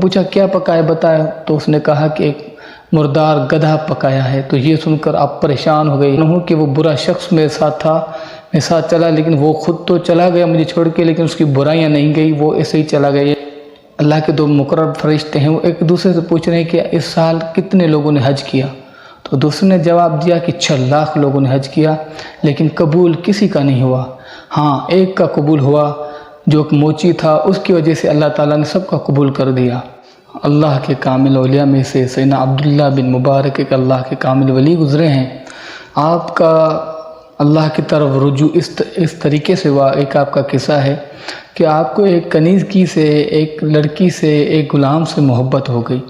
پوچھا کیا پکایا بتایا، تو اس نے کہا کہ ایک مردار گدھا پکایا ہے۔ تو یہ سن کر آپ پریشان ہو گئے کہ وہ برا شخص میرے ساتھ تھا، میرے ساتھ چلا، لیکن وہ خود تو چلا گیا مجھے چھوڑ کے، لیکن اس کی برائیاں نہیں گئی، وہ ایسے ہی چلا گیا۔ اللہ کے دو مقرر فرشتے ہیں، وہ ایک دوسرے سے پوچھ رہے ہیں کہ اس سال کتنے لوگوں نے حج کیا؟ تو دوسرے نے جواب دیا کہ 6 لاکھ لوگوں نے حج کیا، لیکن قبول کسی کا نہیں ہوا۔ ہاں، ایک کا قبول ہوا جو ایک موچی تھا، اس کی وجہ سے اللہ تعالیٰ نے سب کا قبول کر دیا۔ اللہ کے کامل اولیاء میں سے سیدنا عبداللہ بن مبارک ایک اللہ کے کامل ولی گزرے ہیں۔ آپ کا اللہ کی طرف رجوع اس طریقے سے ہوا، ایک آپ کا قصہ ہے کہ آپ کو ایک کنیزکی سے، ایک لڑکی سے، ایک غلام سے محبت ہو گئی۔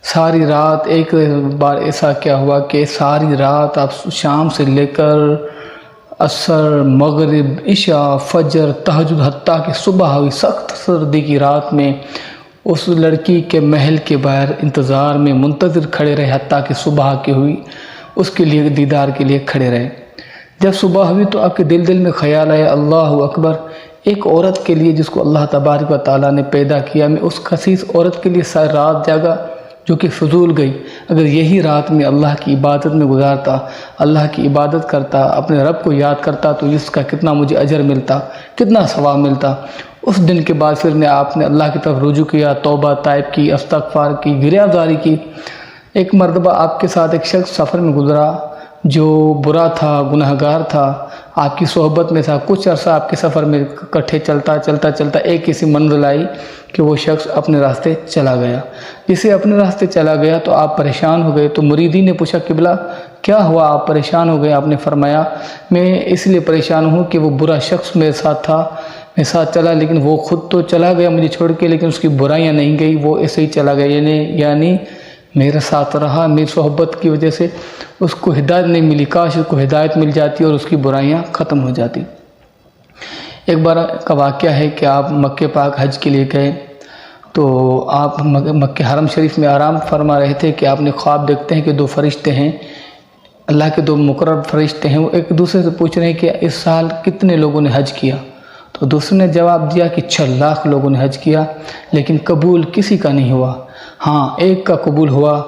ساری رات ایک بار ایسا کیا ہوا کہ ساری رات آپ شام سے لے کر عصر، مغرب، عشاء، فجر، تہجد، حتیٰ کہ صبح ہوئی، سخت سردی کی رات میں اس لڑکی کے محل کے باہر انتظار میں منتظر کھڑے رہے، حتیٰ کہ صبح کی ہوئی، اس کے لیے دیدار کے لیے کھڑے رہے۔ جب صبح ہوئی تو آپ کے دل میں خیال آیا، اللہ اکبر، ایک عورت کے لیے جس کو اللہ تبارک و تعالیٰ نے پیدا کیا، میں اس خسیس عورت کے لیے ساری رات جاگا جو کہ فضول گئی۔ اگر یہی رات میں اللہ کی عبادت میں گزارتا، اللہ کی عبادت کرتا، اپنے رب کو یاد کرتا، تو اس کا کتنا مجھے اجر ملتا، کتنا ثواب ملتا۔ اس دن کے بعد پھر آپ نے اللہ کی طرف رجوع کیا، توبہ طائب کی، استغفار کی، گریہزاری کی۔ ایک مرتبہ آپ کے ساتھ ایک شخص سفر میں گزرا جو برا تھا، گناہگار تھا، آپ کی صحبت میں تھا۔ کچھ عرصہ آپ کے سفر میں اکٹھے چلتا ایک ایسی منزل آئی کہ وہ شخص اپنے راستے چلا گیا۔ جسے اپنے راستے چلا گیا تو آپ پریشان ہو گئے۔ تو مریدی نے پوچھا، قبلہ کیا ہوا، آپ پریشان ہو گئے؟ آپ نے فرمایا، میں اس لیے پریشان ہوں کہ وہ برا شخص میرے ساتھ تھا، میرے ساتھ چلا، لیکن وہ خود تو چلا گیا مجھے چھوڑ کے، لیکن اس کی برائیاں نہیں گئی، وہ ایسے ہی چلا گیا، یعنی میرے ساتھ رہا، میری صحبت کی وجہ سے اس کو ہدایت نہیں ملی، کاش اس کو ہدایت مل جاتی اور اس کی برائیاں ختم ہو جاتی۔ ایک بار کا واقعہ ہے کہ آپ مکہ پاک حج کے لیے گئے، تو آپ مکہ حرم شریف میں آرام فرما رہے تھے کہ آپ نے خواب دیکھتے ہیں کہ 2 فرشتے ہیں، اللہ کے 2 مقرر فرشتے ہیں، وہ ایک دوسرے سے پوچھ رہے ہیں کہ اس سال کتنے لوگوں نے حج کیا؟ تو دوسرے نے جواب دیا کہ 6 لاکھ لوگوں نے حج کیا، لیکن قبول کسی کا نہیں ہوا۔ ہاں، ایک کا قبول ہوا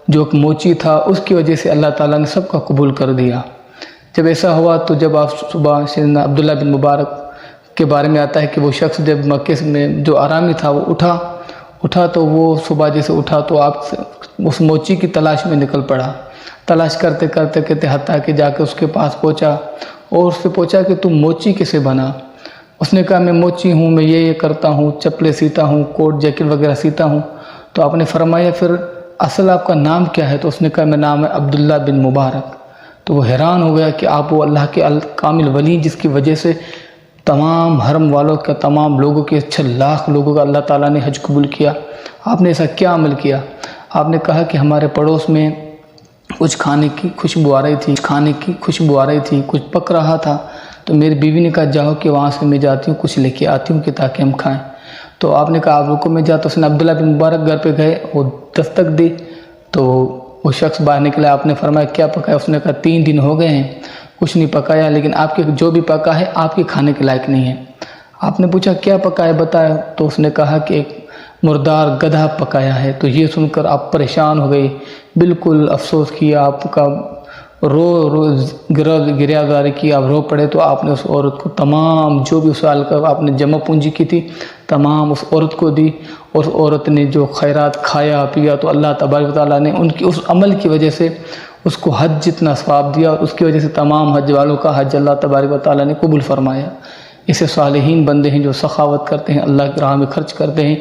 جو ایک موچی تھا، اس کی وجہ سے اللہ تعالیٰ نے سب کا قبول کر دیا۔ جب ایسا ہوا تو جب آپ صبح سیدنا عبداللہ بن مبارک کے بارے میں آتا ہے کہ وہ شخص جب مکہ میں جو آرامی تھا وہ اٹھا تو وہ صبح جیسے اٹھا تو آپ اس موچی کی تلاش میں نکل پڑا، تلاش کرتے حتیٰ کہ جا کے اس کے پاس پہنچا اور اس سے پوچھا کہ تم موچی کیسے بنا؟ اس نے کہا، میں موچی ہوں، میں یہ کرتا ہوں، چپلے سیتا ہوں، کوٹ جیکٹ وغیرہ سیتا ہوں۔ تو آپ نے فرمایا، پھر اصل آپ کا نام کیا ہے؟ تو اس نے کہا، میرا نام ہے عبداللہ بن مبارک۔ تو وہ حیران ہو گیا کہ آپ وہ اللہ کے کامل ولی جس کی وجہ سے تمام حرم والوں کا، تمام لوگوں کے 6 لاکھ لوگوں کا اللہ تعالیٰ نے حج قبول کیا، آپ نے ایسا کیا عمل کیا؟ آپ نے کہا کہ ہمارے پڑوس میں کچھ کھانے کی خوشبو آ رہی تھی، کچھ پک رہا تھا، تو میری بیوی نے کہا، جاؤ کہ وہاں سے میں جاتی ہوں، کچھ لے کے آتی ہوں کہ تاکہ ہم کھائیں۔ تو آپ نے کہا، آپ رکو میں جاتا۔ اس نے عبداللہ بن مبارک گھر پہ گئے، وہ دستک دی تو وہ شخص باہر نکلا۔ آپ نے فرمایا، کیا پکایا؟ اس نے کہا، 3 دن ہو گئے ہیں، کچھ نہیں پکایا، لیکن آپ کے جو بھی پکا ہے آپ کے کھانے کے لائق نہیں ہے۔ آپ نے پوچھا، کیا پکایا بتایا؟ تو اس نے کہا کہ ایک مردار گدھا پکایا ہے۔ تو یہ سن کر آپ پریشان ہو گئے، بالکل افسوس کیا، آپ کا گریہزاری کی، آپ رو پڑے۔ تو آپ نے اس عورت کو تمام جو بھی سال کا آپ نے جمع پونجی کی تھی تمام اس عورت کو دی، اور اس عورت نے جو خیرات کھایا پیا، تو اللہ تبارک و تعالیٰ نے ان کی اس عمل کی وجہ سے اس کو حج جتنا ثواب دیا، اور اس کی وجہ سے تمام حج والوں کا حج اللہ تبارک و تعالیٰ نے قبول فرمایا۔ اسے صالحین بندے ہیں جو سخاوت کرتے ہیں، اللہ کی راہ میں خرچ کرتے ہیں۔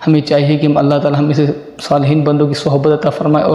ہمیں چاہیے کہ ہم اللہ تعالیٰ ہم اسے صالحین بندوں کی صحبت عطا فرمائے۔